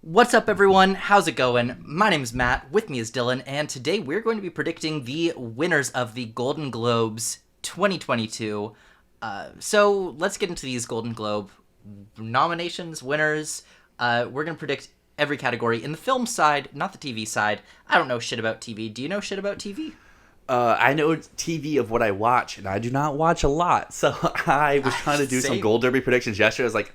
What's up, everyone? How's it going? My name is Matt, with me is Dylan, and today we're going to be predicting the winners of the Golden Globes 2022. So let's get into these Golden Globe nominations, winners. We're going to predict every category. In the film side, not the TV side, I don't know shit about TV. Do you know shit about TV? I know TV of what I watch, and I do not watch a lot. So I was trying to do some Gold Derby predictions yesterday. I was like,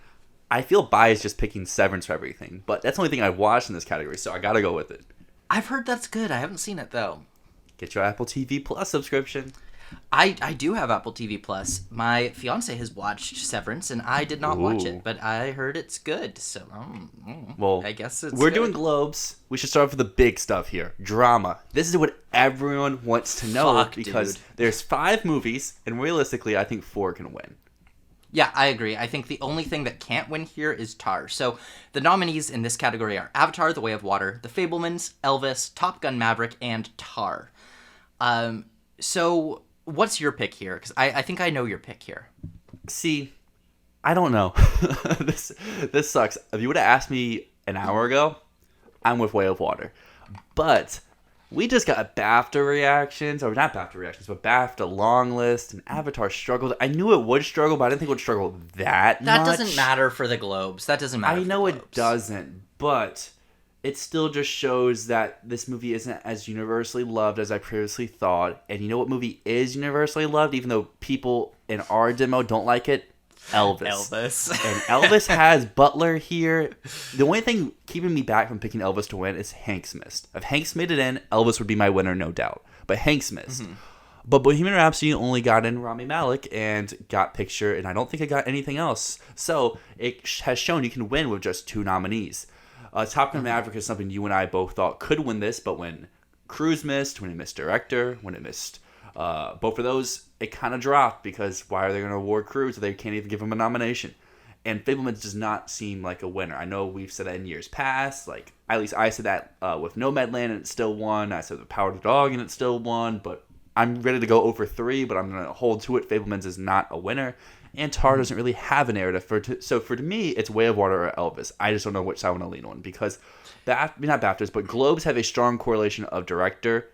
I feel biased just picking Severance for everything, but that's the only thing I watched in this category, so I gotta go with it. I've heard that's good. I haven't seen it, though. Get your Apple TV Plus subscription. I do have Apple TV Plus. My fiance has watched Severance, and I did not watch it, but I heard it's good. So, well, I guess it's we're good. doing Globes. We should start off with the big stuff here. Drama. This is what everyone wants to know because there's 5 movies, and realistically, I think 4 can win. Yeah, I agree. I think the only thing that can't win here is Tar. So the nominees in this category are Avatar: The Way of Water, The Fabelmans, Elvis, Top Gun: Maverick, and Tar. So what's your pick here? Because I think I know your pick here. See, I don't know. This sucks. If you would have asked me an hour ago, I'm with Way of Water. But we just got BAFTA reactions, or not BAFTA reactions, but BAFTA long list, and Avatar struggled. I knew it would struggle, but I didn't think it would struggle that much. That doesn't matter for the Globes. That doesn't matter. I know it doesn't, but it still just shows that this movie isn't as universally loved as I previously thought. And you know what movie is universally loved, even though people in our demo don't like it? Elvis. And Elvis has Butler here. The only thing keeping me back from picking Elvis to win is Hanks missed. If Hanks made it in, Elvis would be my winner, no doubt. But Hanks missed. Mm-hmm. But Bohemian Rhapsody only got in Rami Malek and got Picture, and I don't think it got anything else. So it has shown you can win with just 2 nominees. Top Gun: Maverick is something you and I both thought could win this, but when Cruise missed, when it missed Director, when it missed both of those, it kind of dropped because why are they going to award Cruise if they can't even give him a nomination? And Fabelmans does not seem like a winner. I know we've said that in years past. Like, at least I said that with Nomadland and it still won. I said the Power of the Dog and it still won. But I'm ready to go over 3, but I'm going to hold to it. Fabelmans is not a winner. And Tar doesn't really have a narrative. So for me, it's Way of Water or Elvis. I just don't know which side I want to lean on because, not BAFTAs, but Globes have a strong correlation of director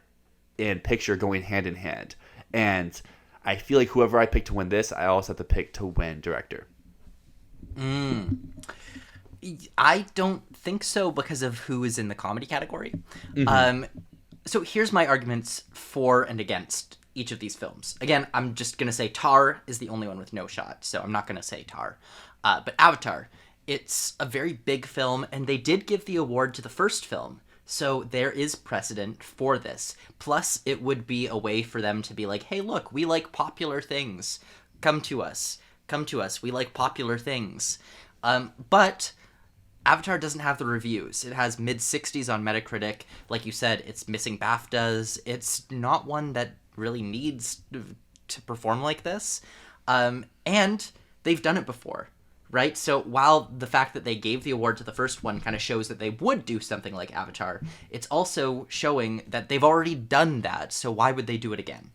and picture going hand in hand. And I feel like whoever I pick to win this, I also have to pick to win director. I don't think so because of who is in the comedy category. Mm-hmm. So here's my arguments for and against each of these films. Again, I'm just going to say Tar is the only one with no shot, so I'm not going to say Tar. But Avatar, it's a very big film, and they did give the award to the first film. So there is precedent for this. Plus, it would be a way for them to be like, hey, look, we like popular things. Come to us. Come to us. We like popular things. But Avatar doesn't have the reviews. It has mid-60s on Metacritic. Like you said, it's missing BAFTAs. It's not one that really needs to perform like this. And they've done it before. Right? So while the fact that they gave the award to the first one kind of shows that they would do something like Avatar, it's also showing that they've already done that, so why would they do it again?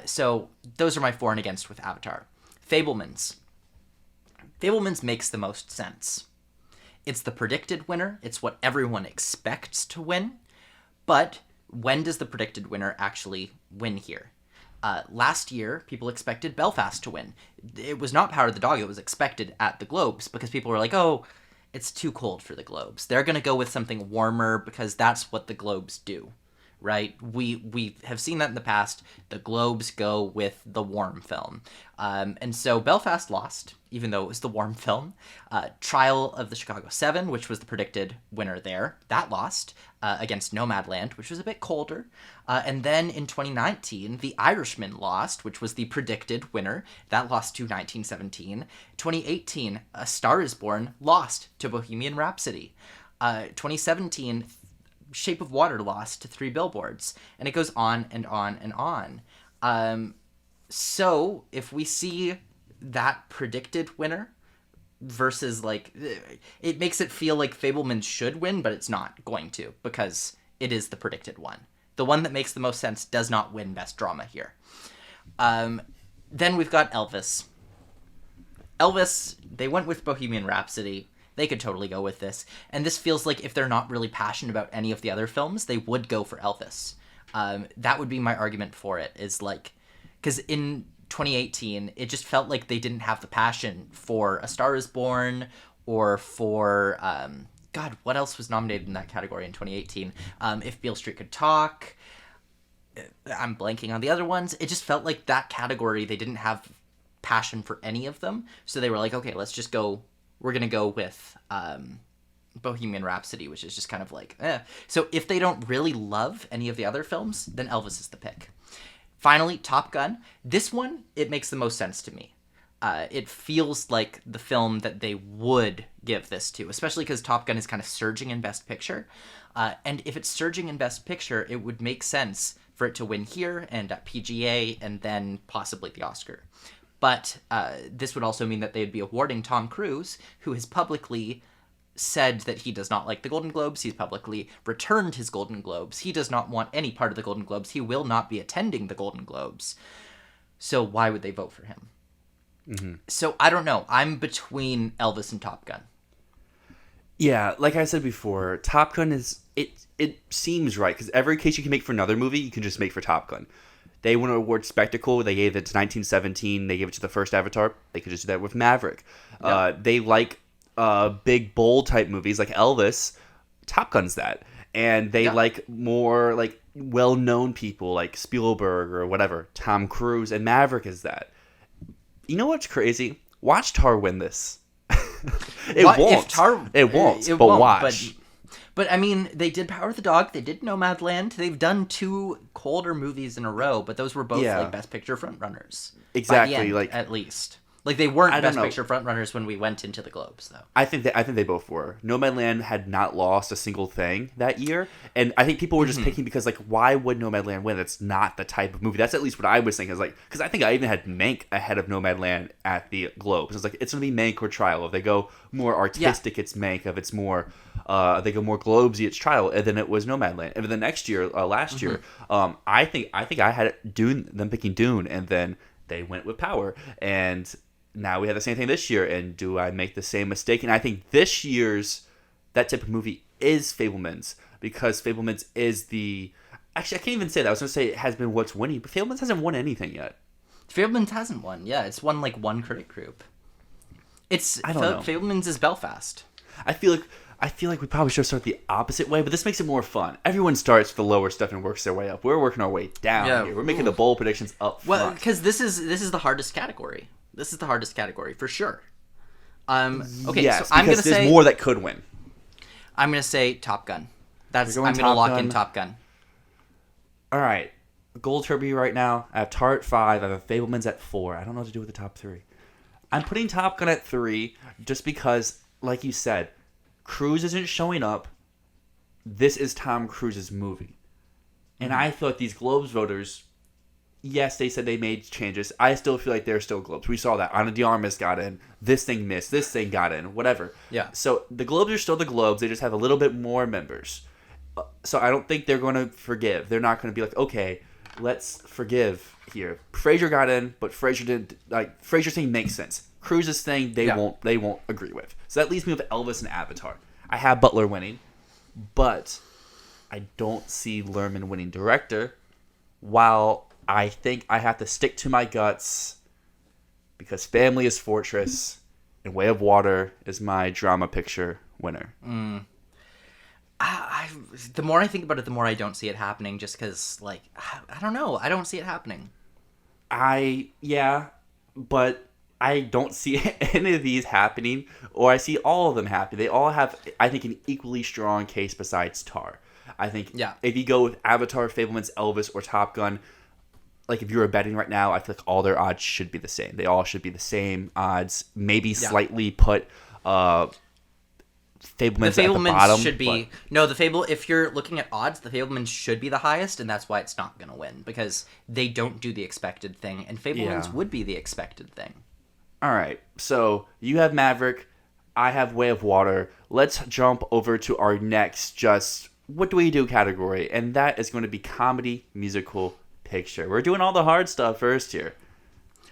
So those are my for and against with Avatar. Fabelmans. Fabelmans makes the most sense. It's the predicted winner. It's what everyone expects to win. But when does the predicted winner actually win here? Last year, people expected Belfast to win. It was not Power of the Dog. It was expected at the Globes because people were like, oh, it's too cold for the Globes. They're going to go with something warmer because that's what the Globes do, right? We have seen that in the past. The Globes go with the warm film. And so Belfast lost, even though it was the warm film. Trial of the Chicago 7, which was the predicted winner there, that lost against Nomadland, which was a bit colder. And then in 2019, The Irishman lost, which was the predicted winner. That lost to 1917. 2018, A Star is Born lost to Bohemian Rhapsody. 2017, Shape of Water lost to 3 Billboards. And it goes on and on and on. So if we see that predicted winner versus, like, it makes it feel like Fabelmans should win, but it's not going to because it is the predicted one. The one that makes the most sense does not win Best Drama here. Then we've got Elvis. Elvis, they went with Bohemian Rhapsody. they could totally go with this. And this feels like if they're not really passionate about any of the other films, they would go for Elvis. That would be my argument for it, is like, because in 2018, it just felt like they didn't have the passion for A Star is Born or for, God, what else was nominated in that category in 2018? If Beale Street Could Talk. I'm blanking on the other ones. It just felt like that category, they didn't have passion for any of them. So they were like, okay, let's just go, we're going to go with Bohemian Rhapsody, which is just kind of like, eh. So if they don't really love any of the other films, then Elvis is the pick. Finally, Top Gun. This one, it makes the most sense to me. It feels like the film that they would give this to, especially because Top Gun is kind of surging in Best Picture. And if it's surging in Best Picture, it would make sense for it to win here and at PGA and then possibly the Oscar. But this would also mean that they'd be awarding Tom Cruise, who has publicly said that he does not like the Golden Globes. He's publicly returned his Golden Globes. He does not want any part of the Golden Globes. He will not be attending the Golden Globes. So why would they vote for him? Mm-hmm. So I don't know. I'm between Elvis and Top Gun. Yeah, like I said before, Top Gun is... It seems right, because every case you can make for another movie, you can just make for Top Gun. They want to award spectacle. They gave it to 1917. They gave it to the first Avatar. They could just do that with Maverick. Yep. They like big, bold type movies like Elvis. Top Gun's that. And they like more like well-known people like Spielberg or whatever. Tom Cruise and Maverick is that. You know what's crazy? Watch Tar win this. It won't. But watch. But I mean, they did Power of the Dog. They did Nomadland. They've done 2 colder movies in a row, but those were both like Best Picture frontrunners. Exactly, by the end, like at least. Like they weren't Best Picture frontrunners when we went into the Globes, though. I think they both were. Nomadland had not lost a single thing that year, and I think people were just picking because like, why would Nomadland win? That's not the type of movie. That's at least what I was thinking. Is like, because I think I even had Mank ahead of Nomadland at the Globes. It's like it's gonna be Mank or Trial. If they go more artistic, it's Mank. If it's more, they go more Globesy, it's Trial. And then it was Nomadland. And then the next year, last year, I think I had them picking Dune, and then they went with Power and. Now we have the same thing this year, and do I make the same mistake? And I think this year's that type of movie is Fabelmans, because Fabelmans is the... Actually, I can't even say that. I was going to say it has been what's winning, but Fabelmans hasn't won anything yet. Fabelmans hasn't won, yeah. It's won like one critic group. I don't know. Fabelmans is Belfast. I feel like we probably should start the opposite way, but this makes it more fun. Everyone starts with the lower stuff and works their way up. We're working our way down here. We're making the bold predictions up front. Well, because this is the hardest category. This is the hardest category for sure. Okay, yes, so I'm gonna say there's more that could win. I'm gonna say Top Gun. I'm gonna lock in Top Gun. All right, Gold Turby right now. I have Tar at 5. I have Fabelmans at 4. I don't know what to do with the top 3. I'm putting Top Gun at 3 just because, like you said, Cruise isn't showing up. This is Tom Cruise's movie, and I thought these Globes voters. Yes, they said they made changes. I still feel like they're still Globes. We saw that. Ana de Armas got in. This thing missed. This thing got in. Whatever. Yeah. So the Globes are still the Globes. They just have a little bit more members. So I don't think they're going to forgive. They're not going to be like, okay, let's forgive here. Fraser got in, but Fraser didn't. Like Fraser's thing makes sense. Cruise's thing they won't agree with. So that leaves me with Elvis and Avatar. I have Butler winning, but I don't see Lerman winning director. While I think I have to stick to my guts because Family is Fortress and Way of Water is my drama picture winner. The more I think about it, the more I don't see it happening just because, like, I don't know. I don't see it happening. But I don't see any of these happening, or I see all of them happening. They all have, I think, an equally strong case besides Tar. I think if you go with Avatar, Fabelmans, Elvis, or Top Gun, like if you were betting right now, I feel like all their odds should be the same. They all should be the same odds. Maybe slightly put Fabelmans at the bottom. Should be the Fable. If you're looking at odds, the Fabelmans should be the highest, and that's why it's not going to win because they don't do the expected thing, and Fabelmans would be the expected thing. All right, so you have Maverick, I have Way of Water. Let's jump over to our next what do we do category, and that is going to be comedy musical picture. We're doing all the hard stuff first here.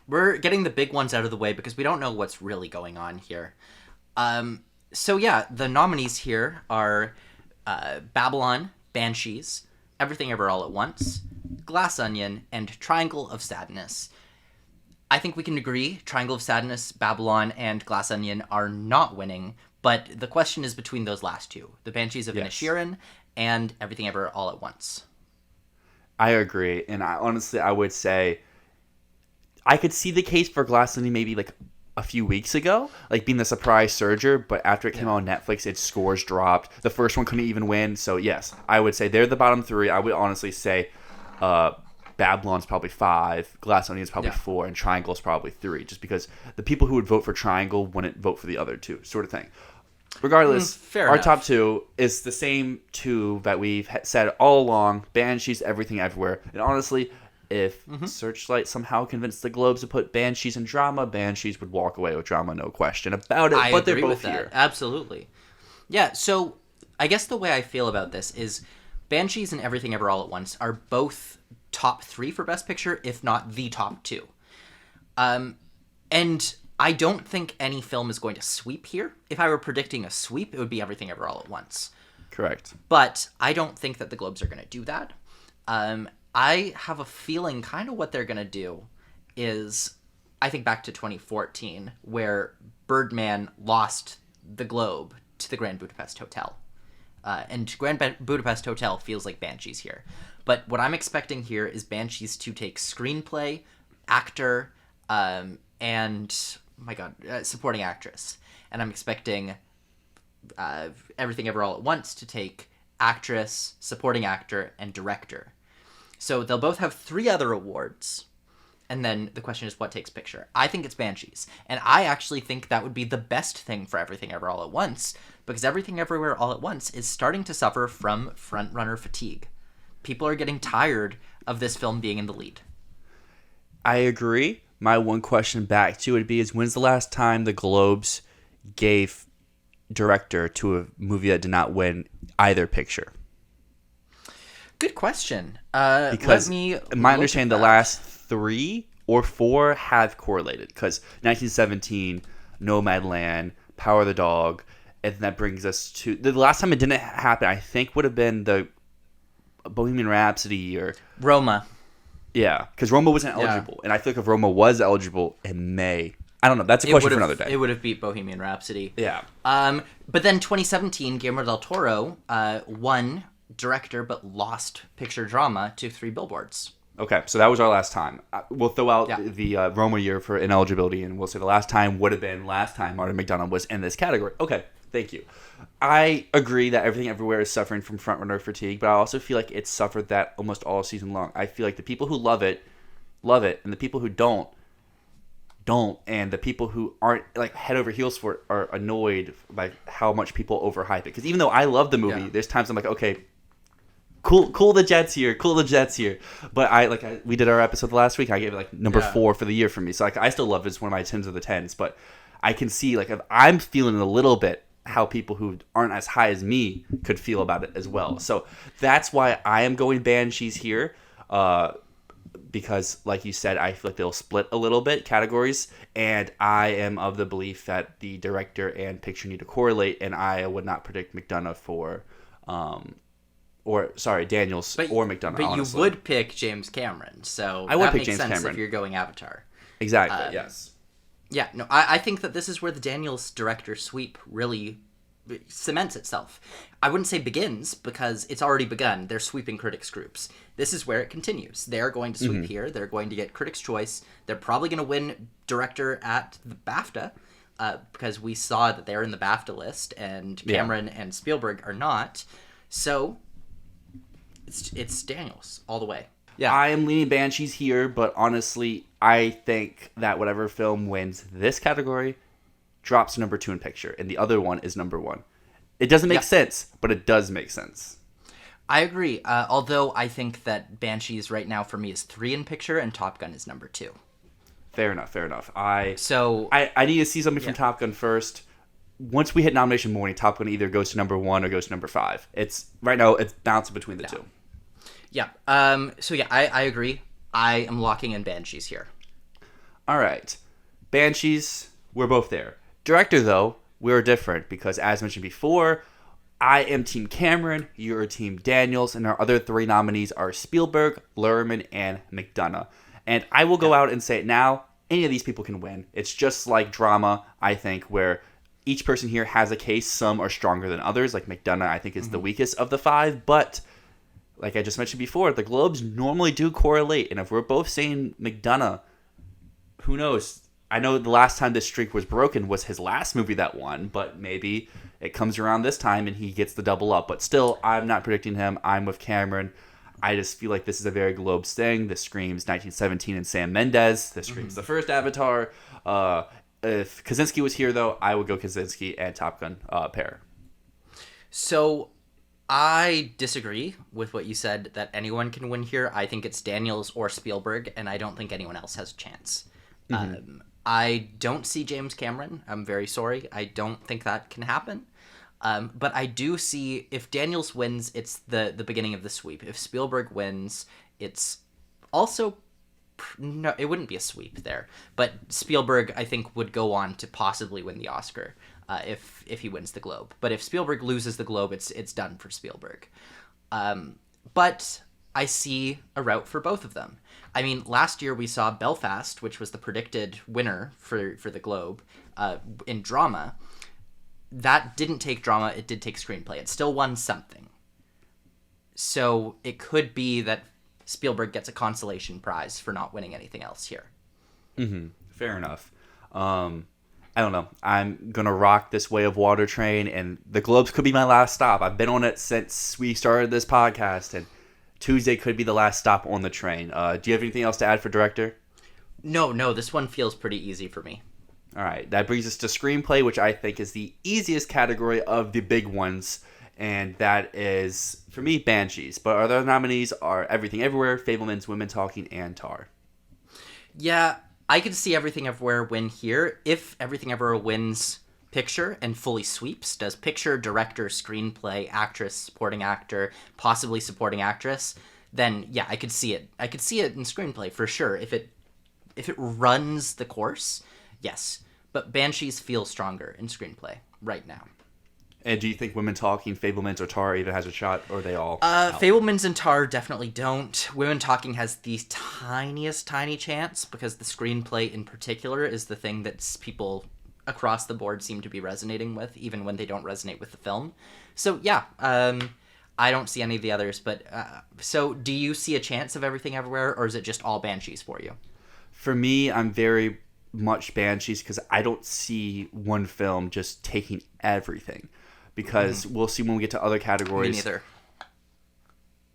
We're getting the big ones out of the way because we don't know what's really going on here. So yeah, the nominees here are Babylon, Banshees, Everything Ever All at Once, Glass Onion, and Triangle of Sadness. I think we can agree Triangle of Sadness, Babylon, and Glass Onion are not winning, but the question is between those last two, The Banshees of Inisherin and Everything Ever All at Once. I agree, and I would say I could see the case for Glass Onion maybe like a few weeks ago, like being the surprise surger, but after it came out on Netflix, its scores dropped. The first one couldn't even win, so yes, I would say they're the bottom three. I would honestly say Babylon's probably 5, Glass Onion's probably 4, and Triangle's probably 3, just because the people who would vote for Triangle wouldn't vote for the other two, sort of thing. Regardless, our enough. top 2 is the same 2 that we've said all along, Banshees, Everything Everywhere, and honestly, if Searchlight somehow convinced the Globes to put Banshees in drama, Banshees would walk away with drama, no question about it. But they're both here. Absolutely. Yeah, so I guess the way I feel about this is Banshees and Everything Ever All at Once are both top 3 for Best Picture, if not the top 2. And I don't think any film is going to sweep here. If I were predicting a sweep, it would be Everything Ever All at Once. Correct. But I don't think that the Globes are going to do that. I have a feeling kind of what they're going to do is, I think back to 2014, where Birdman lost the Globe to the Grand Budapest Hotel. And Grand Budapest Hotel feels like Banshees here. But what I'm expecting here is Banshees to take screenplay, actor, and, supporting actress. And I'm expecting Everything Ever All at Once to take actress, supporting actor, and director. So they'll both have 3 other awards. And then the question is, what takes picture? I think it's Banshees. And I actually think that would be the best thing for Everything Ever All at Once, because Everything Everywhere All at Once is starting to suffer from frontrunner fatigue. People are getting tired of this film being in the lead. I agree. My one question back to it would be is, when's the last time the Globes gave director to a movie that did not win either picture? Good question. Because my understanding, the last 3 or 4 have correlated. Because 1917, Nomadland, Power of the Dog, and that brings us to the last time it didn't happen. I think would have been the Bohemian Rhapsody or Roma. Yeah, because Roma wasn't eligible, and I feel like if Roma was eligible, it may. I don't know. That's a question for another day. It would have beat Bohemian Rhapsody. Yeah. But then 2017, Guillermo del Toro won director but lost picture drama to 3 Billboards. Okay, so that was our last time. We'll throw out the Roma year for ineligibility, and we'll say the last time would have been last time Martin McDonagh was in this category. Okay, thank you. I agree that Everything Everywhere is suffering from frontrunner fatigue, but I also feel like it's suffered that almost all season long. I feel like the people who love it, and the people who don't, and the people who aren't like head over heels for it are annoyed by how much people overhype it. Because even though I love the movie, there's times I'm like, okay, cool the Jets here. But we did our episode last week. I gave it like number 4 for the year for me. So like I still love it. It's one of my 10s of the 10s. But I can see like if I'm feeling it a little bit, how people who aren't as high as me could feel about it as well. So that's why I am going Banshees here. Because like you said, I feel like they'll split a little bit categories, and I am of the belief that the director and picture need to correlate, and I would not predict McDonagh for Daniels or McDonagh. But honestly. You would pick James Cameron, so I would that pick makes James sense Cameron if you're going Avatar. Exactly. Yes. Yeah. No, I think that this is where the Daniels director sweep really cements itself. I wouldn't say begins, because it's already begun. They're sweeping critics groups. This is where it continues. They're going to sweep here. They're going to get Critics' Choice. They're probably going to win director at the BAFTA, because we saw that they're in the BAFTA list, and Cameron and Spielberg are not. So it's Daniels all the way. Yeah, I am leaning Banshees here, but honestly, I think that whatever film wins this category drops to number 2 in picture, and the other one is number 1. It doesn't make sense, but it does make sense. I agree. Although I think that Banshees right now for me is 3 in picture, and Top Gun is number 2. Fair enough. I need to see something from Top Gun first. Once we hit nomination morning, Top Gun either goes to number 1 or goes to number 5. It's right now it's bouncing between the two. Yeah. I agree. I am locking in Banshees here. All right. Banshees, we're both there. Director, though, we're different because, as mentioned before, I am Team Cameron, you're Team Daniels, and our other 3 nominees are Spielberg, Luhrmann, and McDonough. And I will go out and say it now, any of these people can win. It's just like drama, I think, where each person here has a case. Some are stronger than others, like McDonough, I think, is the weakest of the 5, but like I just mentioned before, the Globes normally do correlate, and if we're both saying McDonough, who knows? I know the last time this streak was broken was his last movie that won, but maybe it comes around this time and he gets the double up. But still, I'm not predicting him. I'm with Cameron. I just feel like this is a very Globes thing. This screams 1917 and Sam Mendes. This screams the first Avatar. If Kaczynski was here, though, I would go Kaczynski and Top Gun pair. So I disagree with what you said that anyone can win here. I think it's Daniels or Spielberg, and I don't think anyone else has a chance. I don't see James Cameron. I'm very sorry. I don't think that can happen. But I do see if Daniels wins, it's the beginning of the sweep. If Spielberg wins, it's also... No, it wouldn't be a sweep there. But Spielberg, I think, would go on to possibly win the Oscar if he wins the Globe. But if Spielberg loses the Globe, it's done for Spielberg. But I see a route for both of them. I mean, last year we saw Belfast, which was the predicted winner for the Globe, in drama. That didn't take drama, it did take screenplay. It still won something. So it could be that Spielberg gets a consolation prize for not winning anything else here. Fair enough. I don't know. I'm going to rock this Way of Water train, and the Globes could be my last stop. I've been on it since we started this podcast, and Tuesday could be the last stop on the train. Do you have anything else to add for director? No, this one feels pretty easy for me. All right, that brings us to screenplay, which I think is the easiest category of the big ones, and that is, for me, Banshees. But our other nominees are Everything Everywhere, Fabelmans, Women Talking, and Tar. Yeah, I could see Everything Everywhere win here. If Everything Everywhere wins picture and fully sweeps, does picture, director, screenplay, actress, supporting actor, possibly supporting actress, then yeah, I could see it. I could see it in screenplay for sure. If it runs the course, yes. But Banshees feels stronger in screenplay right now. And do you think Women Talking, Fabelmans, or Tar even has a shot, or are they all out? Fabelmans and Tar definitely don't. Women Talking has the tiniest tiny chance because the screenplay in particular is the thing that people across the board seem to be resonating with, even when they don't resonate with the film. So yeah, I don't see any of the others. But so do you see a chance of Everything Everywhere, or is it just all Banshees for you? For me, I'm very much Banshees because I don't see one film just taking everything. Because we'll see when we get to other categories. Me neither.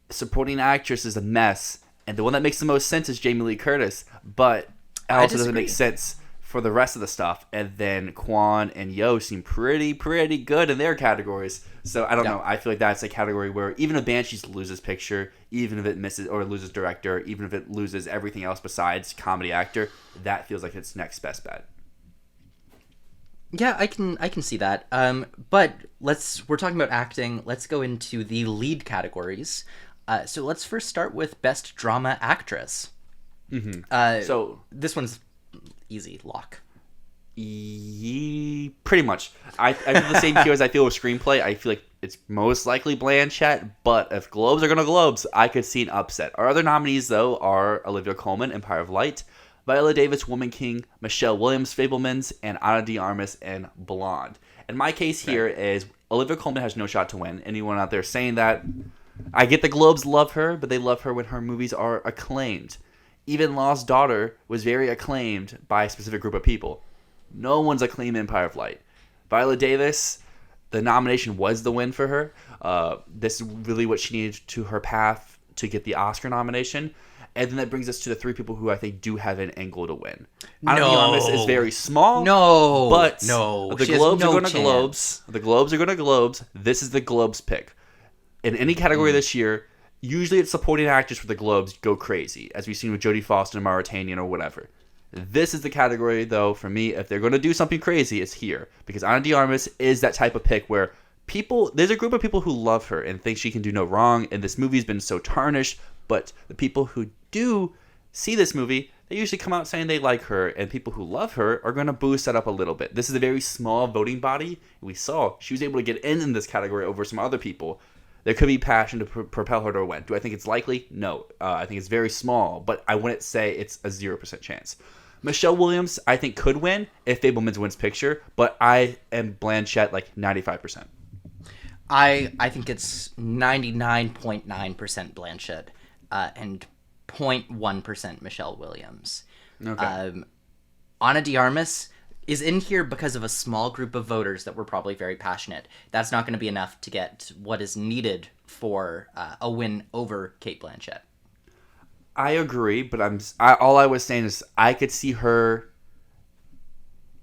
Supporting actress is a mess, and the one that makes the most sense is Jamie Lee Curtis, but it also doesn't make sense for the rest of the stuff. And then Kwan and Yo seem pretty good in their categories. So I don't know. I feel like that's a category where even if Banshees loses picture, even if it misses or loses director, even if it loses everything else besides comedy actor, that feels like its next best bet. Yeah, I can see that. But we're talking about acting. Let's go into the lead categories. So let's first start with Best Drama Actress. So this one's easy, lock. Pretty much. I feel the same here as I feel with screenplay. I feel like it's most likely Blanchett, but if Globes are going to Globes, I could see an upset. Our other nominees, though, are Olivia Colman, Empire of Light, Viola Davis, Woman King, Michelle Williams, Fabelmans, and Ana de Armas in Blonde. And my case here is Olivia Colman has no shot to win. Anyone out there saying that, I get the Globes love her, but they love her when her movies are acclaimed. Even Lost Daughter was very acclaimed by a specific group of people. No one's acclaimed Empire of Light. Viola Davis, the nomination was the win for her. This is really what she needed to her path to get the Oscar nomination. And then that brings us to the 3 people who I think do have an angle to win. Ana de Armas is very small. But the Globes are going to Globes. The Globes are going to Globes. This is the Globes pick. In any category this year, usually it's supporting actors for the Globes go crazy, as we've seen with Jodie Foster and Mauritanian or whatever. This is the category, though, for me, if they're going to do something crazy, it's here. Because Ana de Armas is that type of pick where there's a group of people who love her and think she can do no wrong, and this movie's been so tarnished, but the people who do see this movie, they usually come out saying they like her, and people who love her are going to boost that up a little bit. This is a very small voting body. We saw she was able to get in this category over some other people. There could be passion to propel her to a win. Do I think it's likely? No. I think it's very small, but I wouldn't say it's a 0% chance. Michelle Williams, I think, could win if Fabelmans wins picture, but I am Blanchett like 95%. I think it's 99.9% Blanchett and 0.1% Michelle Williams. Okay. Ana de Armas is in here because of a small group of voters that were probably very passionate. That's not going to be enough to get what is needed for a win over Cate Blanchett. I agree, but all I was saying is I could see her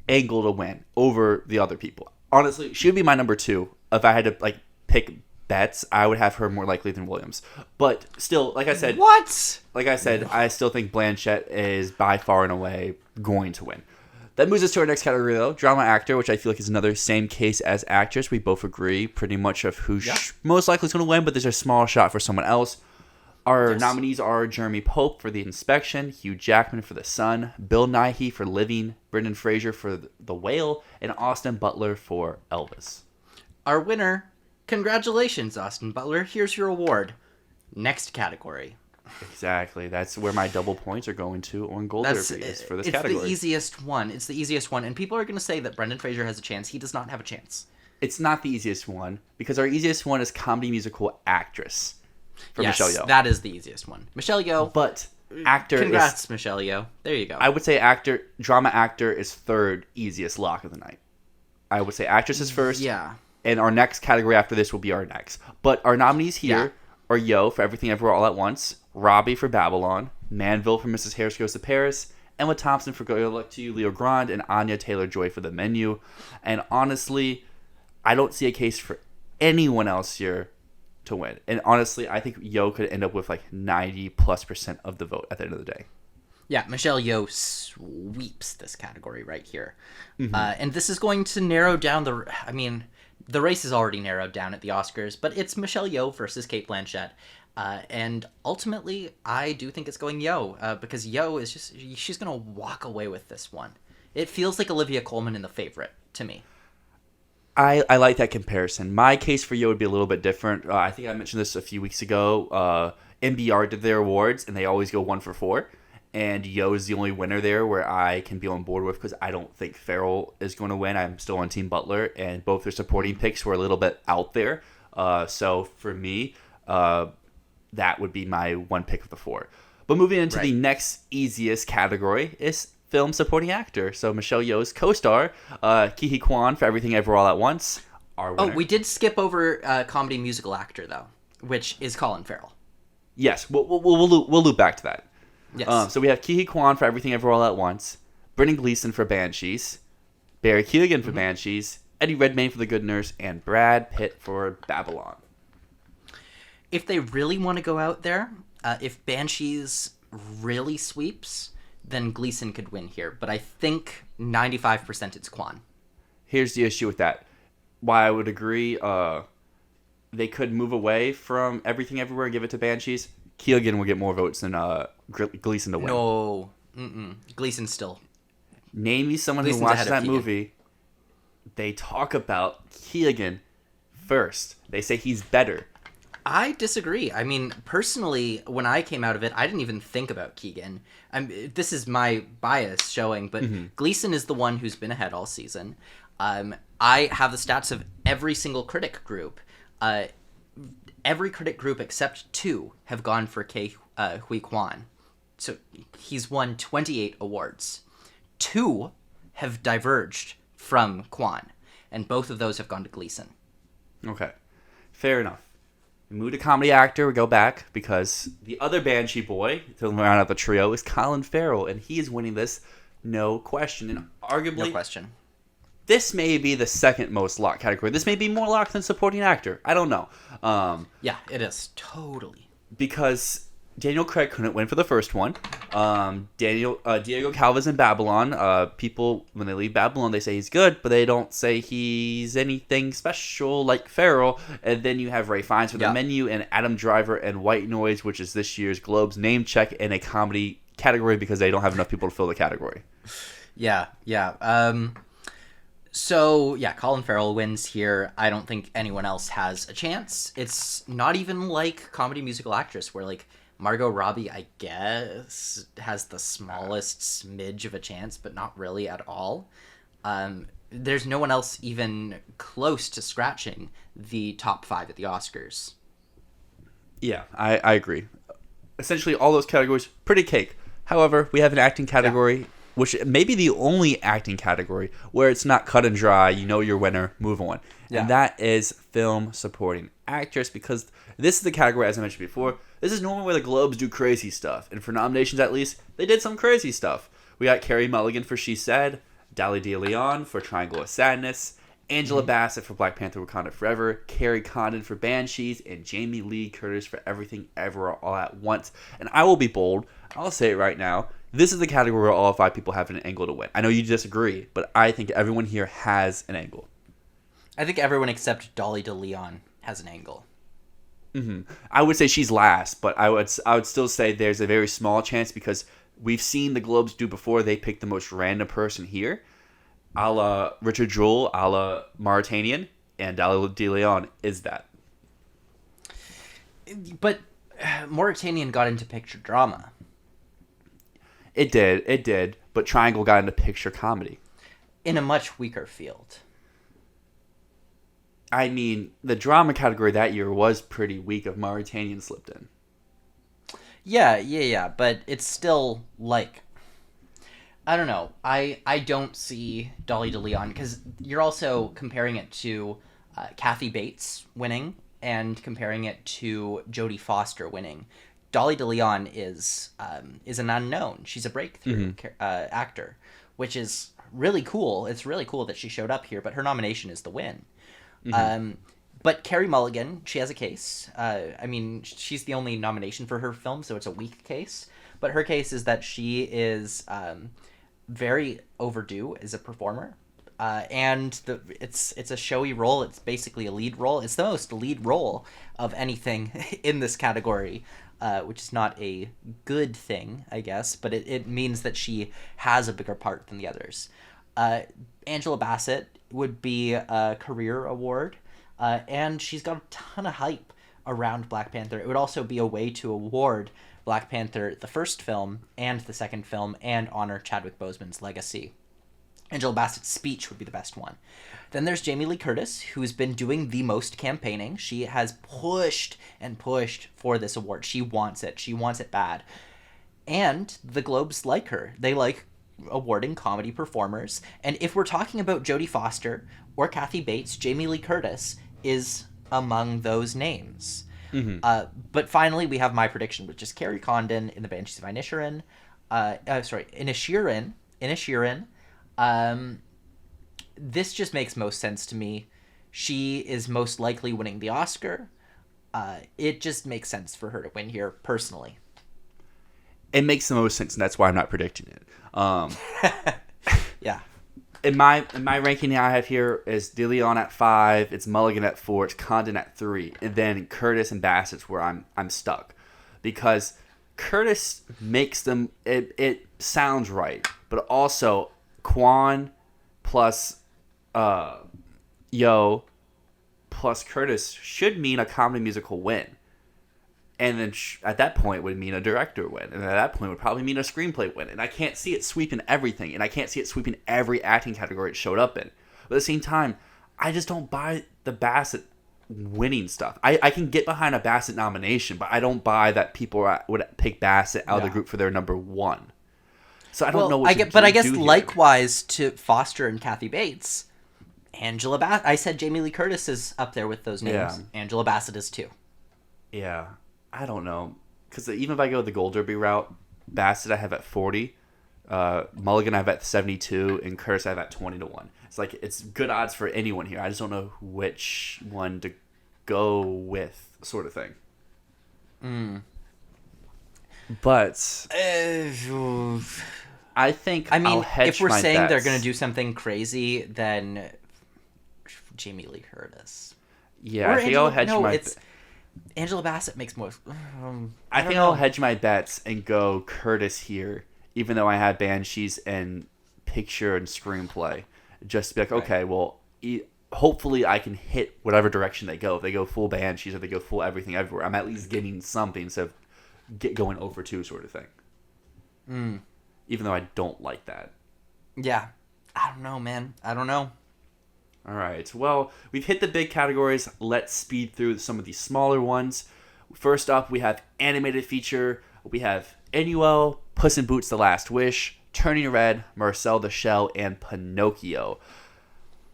angle to win over the other people. Honestly, she would be my number 2. If I had to like pick bets, I would have her more likely than Williams. But still, like I said, what? Like I said, I still think Blanchett is by far and away going to win. That moves us to our next category, though, drama actor, which I feel like is another same case as actress. We both agree pretty much of who most likely is going to win, but there's a small shot for someone else. Our nominees are Jeremy Pope for The Inspection, Hugh Jackman for The Son, Bill Nighy for Living, Brendan Fraser for The Whale, and Austin Butler for Elvis. Our winner, congratulations, Austin Butler. Here's your award. Next category. Exactly. That's where my double points are going to on Gold Derbies for this category. It's the easiest one. It's the easiest one. And people are going to say that Brendan Fraser has a chance. He does not have a chance. It's not the easiest one because our easiest one is comedy musical actress. For Michelle Yeoh. That is the easiest one. Michelle Yeoh. But actor Congrats, Michelle Yeoh. There you go. I would say drama actor is third easiest lock of the night. I would say actress is first. Yeah. And our next category after this will be our next. But our nominees here are Yeoh for Everything Everywhere All at Once, Robbie for Babylon, Manville for Mrs. Harris Goes to Paris, Emma Thompson for Good Luck to You, Leo Grande, and Anya Taylor-Joy for The Menu. And honestly, I don't see a case for anyone else here to win. And honestly, I think Yeoh could end up with like 90+% of the vote at the end of the day. Yeah, Michelle Yeoh sweeps this category right here. Mm-hmm. And this is going to narrow down the race is already narrowed down at the Oscars, but it's Michelle Yeoh versus Cate Blanchett. And ultimately, I do think it's going Yeoh, because Yeoh is she's going to walk away with this one. It feels like Olivia Colman in The Favorite to me. I like that comparison. My case for Yeoh would be a little bit different. I think I mentioned this a few weeks ago. NBR did their awards, and they always go 1 for 4. And Yeoh is the only winner there where I can be on board with because I don't think Farrell is going to win. I'm still on Team Butler, and both their supporting picks were a little bit out there. So for me, that would be my one pick of the 4. But moving into the next easiest category is film supporting actor. So Michelle Yeoh's co-star, Ke Huy Quan for Everything Everywhere All at Once. Our winner. Oh, we did skip over comedy musical actor though, which is Colin Farrell. Yes, we'll loop back to that. Yes. So we have Ke Huy Quan for Everything Everywhere All at Once, Brendan Gleeson for Banshees, Barry Keoghan for Banshees, Eddie Redmayne for The Good Nurse, and Brad Pitt for Babylon. If they really want to go out there, if Banshees really sweeps, then Gleeson could win here. But I think 95% it's Quan. Here's the issue with that. Why I would agree, they could move away from Everything Everywhere and give it to Banshees. Keoghan will get more votes than Gleeson to win. No. Gleeson still. Name me someone Gleason's who watches ahead of that Keoghan. movie. They talk about Keoghan first. They say he's better. I disagree. I mean, personally, when I came out of it, I didn't even think about Keoghan. This is my bias showing, but Gleeson is the one who's been ahead all season. I have the stats of every single critic group. Every critic group except 2 have gone for Ke Huy Quan. So he's won 28 awards. 2 have diverged from Quan, and both of those have gone to Gleeson. Okay, fair enough. We move to comedy actor. We go back because the other Banshee boy to round out the trio is Colin Farrell, and he is winning this, no question. And arguably, No question. This may be the second most locked category. This may be more locked than supporting actor. I don't know. Yeah, it is. Totally. Because Daniel Craig couldn't win for the first one. Diego Calva's in Babylon. People, when they leave Babylon, they say he's good, but they don't say he's anything special like Farrell. And then you have Ray Fiennes for The Menu and Adam Driver and White Noise, which is this year's Globe's name check in a comedy category because they don't have enough people to fill the category. Yeah. So, yeah, Colin Farrell wins here. I don't think anyone else has a chance. It's not even like comedy musical actress, where, like, Margot Robbie, I guess, has the smallest smidge of a chance, but not really at all. There's no one else even close to scratching the top 5 at the Oscars. Yeah, I agree. Essentially, all those categories, pretty cake. However, we have an acting category, which may be the only acting category where it's not cut and dry, you know your winner, move on. Yeah. And that is film supporting actress, because this is the category, as I mentioned before, this is normally where the Globes do crazy stuff. And for nominations, at least, they did some crazy stuff. We got Carey Mulligan for She Said, Dali de Leon for Triangle of Sadness, Angela Bassett for Black Panther Wakanda Forever, Carrie Condon for Banshees, and Jamie Lee Curtis for Everything Ever All at Once. And I will be bold, I'll say it right now, this is the category where all 5 people have an angle to win. I know you disagree, but I think everyone here has an angle. I think everyone except Dolly de Leon has an angle. I would say she's last, but I would still say there's a very small chance, because we've seen the Globes do before. They pick the most random person here, a la Richard Jewell, a la Mauritanian, and Dali de Leon is that. But Mauritanian got into picture drama. It did, but Triangle got into picture comedy. In a much weaker field. I mean, the drama category that year was pretty weak if Mauritanian slipped in. Yeah, but it's still, like, I don't know. I don't see Dolly de Leon, because you're also comparing it to Kathy Bates winning and comparing it to Jodie Foster winning. Dolly de Leon is an unknown. She's a breakthrough actor, which is really cool. It's really cool that she showed up here, but her nomination is the win. But Carey Mulligan, she has a case. I mean, she's the only nomination for her film, so it's a weak case. But her case is that she is very overdue as a performer. And it's a showy role. It's basically a lead role. It's the most lead role of anything in this category, which is not a good thing, I guess. But it means that she has a bigger part than the others. Angela Bassett would be a career award, and she's got a ton of hype around Black Panther. It would also be a way to award Black Panther the first film and the second film, and honor Chadwick Boseman's legacy. Angela Bassett's speech would be the best one. Then there's Jamie Lee Curtis, who's been doing the most campaigning. She has pushed and pushed for this award. She wants it. She wants it bad. And the Globes like her. They like awarding comedy performers. And if we're talking about Jodie Foster or Kathy Bates, Jamie Lee Curtis is among those names. But finally, we have my prediction, which is Carrie Condon in The Banshees of Inisherin. Inisherin. This just makes most sense to me. She is most likely winning the Oscar. It just makes sense for her to win here, personally. It makes the most sense, and that's why I'm not predicting it. Yeah. In my ranking I have here is De Leon at 5, it's Mulligan at 4, it's Condon at 3, and then Curtis and Bassett's where I'm stuck, because Curtis makes them it sounds right, but also Quan plus Yo plus Curtis should mean a comedy musical win. And then at that point would mean a director win. And at that point would probably mean a screenplay win. And I can't see it sweeping everything. And I can't see it sweeping every acting category it showed up in. But at the same time, I just don't buy the Bassett winning stuff. I can get behind a Bassett nomination, but I don't buy that people would pick Bassett out of the group for their number 1. So I don't know what But I guess likewise to Foster and Kathy Bates, Angela Bassett. I said Jamie Lee Curtis is up there with those names. Yeah. Angela Bassett is too. Yeah. I don't know, because even if I go the Gold Derby route, Bassett I have at 40, Mulligan I have at 72, and Curtis I have at 20-1. It's like it's good odds for anyone here. I just don't know which one to go with, sort of thing. But I think if we're saying they're going to do something crazy, then Jamie Lee Curtis. Yeah, I think I'll hedge my. Angela Bassett makes more. I don't think I'll know. hedge my bets and go Curtis here, even though I had Banshees and Picture and Screenplay. Just to be like, Right. okay, well, hopefully I can hit whatever direction they go. If they go full Banshees or they go full everything everywhere, I'm at least getting something instead of going over 2 sort of thing. Even though I don't like that. Yeah. I don't know, man. I don't know. All right. Well, we've hit the big categories. Let's speed through some of these smaller ones. First up, we have animated feature. We have Annuel, Puss in Boots: The Last Wish, Turning Red, Marcel the Shell, and Pinocchio.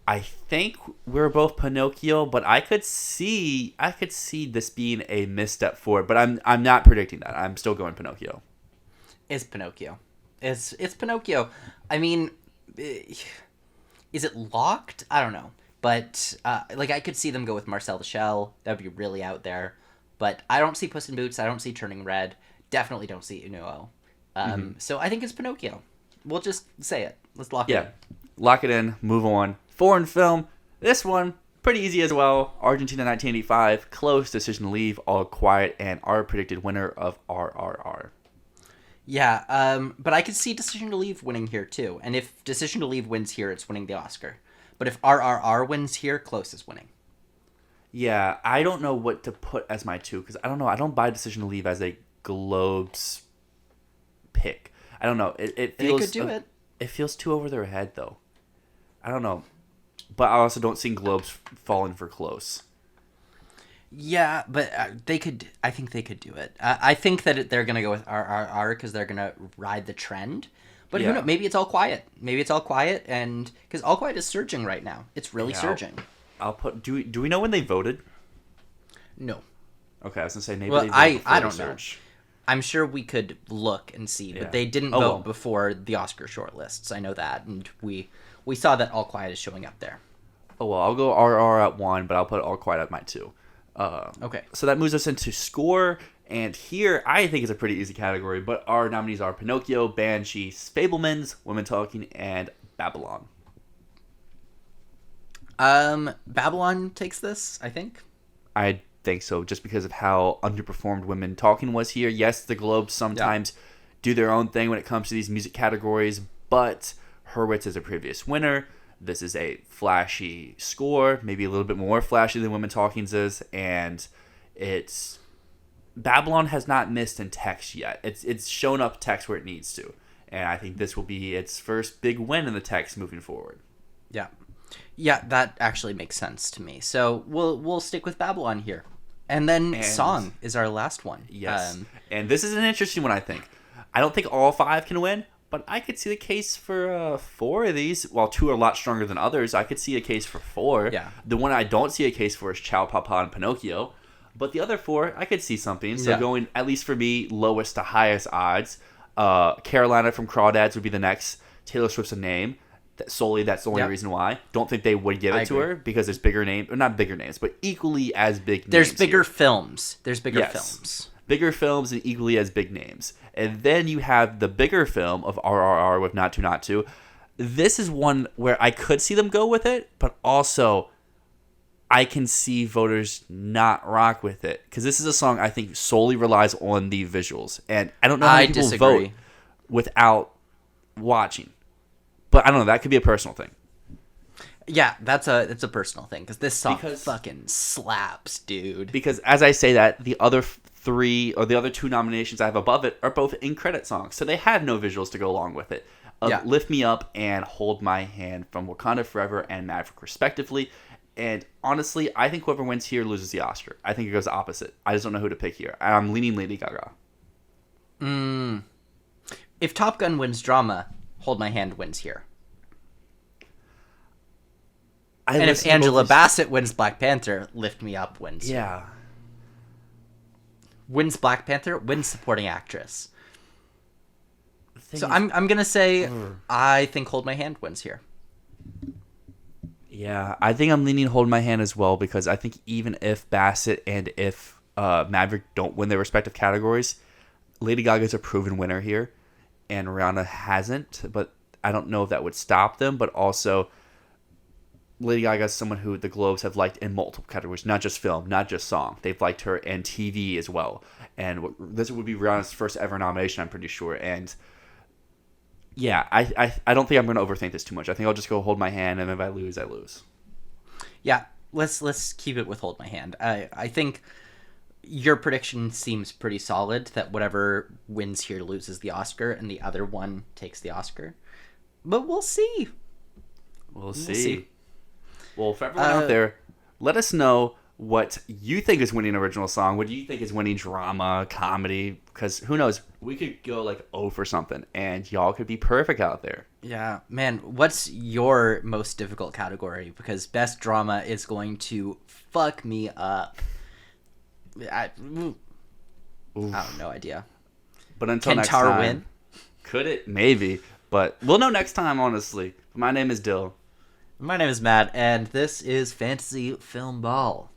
I think we're both Pinocchio, but I could see this being a misstep for it. But I'm not predicting that. I'm still going Pinocchio. It's Pinocchio. It's Pinocchio. I mean, is it locked? I don't know. But like I could see them go with Marcel the Shell. That would be really out there. But I don't see Puss in Boots. I don't see Turning Red. Definitely don't see Unuo. So I think it's Pinocchio. We'll just say it. Let's lock it in. Lock it in. Move on. Foreign film. This one pretty easy as well. Argentina 1985. Close. Decision to Leave. All Quiet, and our predicted winner of RRR. Yeah, but I could see Decision to Leave winning here too. And if Decision to Leave wins here, it's winning the Oscar. But if RRR wins here, Close is winning. Yeah, I don't know what to put as my 2 because I don't know. I don't buy Decision to Leave as a Globes pick. I don't know. It feels They could do it. It feels too over their head though. I don't know, but I also don't see Globes falling for Close. Yeah, but they could. I think they could do it. I think that they're gonna go with RRR because they're gonna ride the trend. But who knows? Maybe it's All Quiet. Maybe it's All Quiet, and because All Quiet is surging right now. It's really surging. I'll put. Do we know when they voted? No. Okay, I was gonna say maybe. Well, they voted I before don't know. search. I'm sure we could look and see, but Yeah. they didn't vote before the Oscar shortlists. I know that, and we saw that All Quiet is showing up there. Oh well, I'll go RR at 1, but I'll put All Quiet at my 2. Okay. So that moves us into score, and here I think is a pretty easy category. But our nominees are Pinocchio, Banshees, Fablemans, Women Talking, and Babylon. Babylon takes this, I think. I think so, just because of how underperformed Women Talking was here. Yes, the Globes sometimes do their own thing when it comes to these music categories, but Hurwitz is a previous winner. This is a flashy score, maybe a little bit more flashy than Women Talking's is, and it's Babylon has not missed in text yet. It's shown up text where it needs to, and I think this will be its first big win in the text moving forward. Yeah. Yeah, that actually makes sense to me. So we'll stick with Babylon here. And then Song is our last one. Yes. And this is an interesting one, I think. I don't think all 5 can win, but I could see the case for 4 of these. While 2 are a lot stronger than others, I could see a case for 4. Yeah. The one I don't see a case for is Ciao Papa and Pinocchio. But the other 4, I could see something. So going, at least for me, lowest to highest odds. Carolina from Crawdads would be the next. Taylor Swift's a name. That's the only reason why. Don't think they would give it to her because there's bigger names, or not bigger names, but equally as big names. There's bigger here. films. There's bigger films. Bigger films and equally as big names. And then you have the bigger film of RRR with Not To Not To. This is one where I could see them go with it, but also I can see voters not rock with it. Because this is a song I think solely relies on the visuals. And I don't know how many people vote without watching. But I don't know. That could be a personal thing. Yeah, it's a personal thing because this song fucking slaps, dude. Because as I say that, the other 3 or the other 2 nominations I have above it are both in credit songs, so they have no visuals to go along with it. Lift Me Up and Hold My Hand from Wakanda Forever and Maverick, respectively. And honestly, I think whoever wins here loses the Oscar. I think it goes opposite. I just don't know who to pick here. I'm leaning Lady Gaga. If Top Gun wins drama, Hold My Hand wins here. And if Angela Bassett wins Black Panther, Lift Me Up wins. Yeah. Wins Black Panther, wins supporting actress. So I'm gonna say I think Hold My Hand wins here. Yeah, I think I'm leaning Hold My Hand as well because I think even if Bassett and if Maverick don't win their respective categories, Lady Gaga's a proven winner here, and Rihanna hasn't. But I don't know if that would stop them. But also, Lady Gaga is someone who the Globes have liked in multiple categories, not just film, not just song. They've liked her in TV as well. And this would be Rihanna's first ever nomination, I'm pretty sure. And yeah, I don't think I'm going to overthink this too much. I think I'll just go hold my hand, and if I lose, I lose. Yeah, let's keep it with hold my hand. I think your prediction seems pretty solid that whatever wins here loses the Oscar, and the other one takes the Oscar. But we'll see. We'll see. Well, for everyone out there, let us know what you think is winning original song. What do you think is winning drama, comedy? Because who knows? We could go like for something, and y'all could be perfect out there. Yeah, man, what's your most difficult category? Because best drama is going to fuck me up. I have no idea. But until Can next Tar time, win? Could it? Maybe. But we'll know next time, honestly. My name is Dyl. My name is Matt, and this is Fantasy Filmball.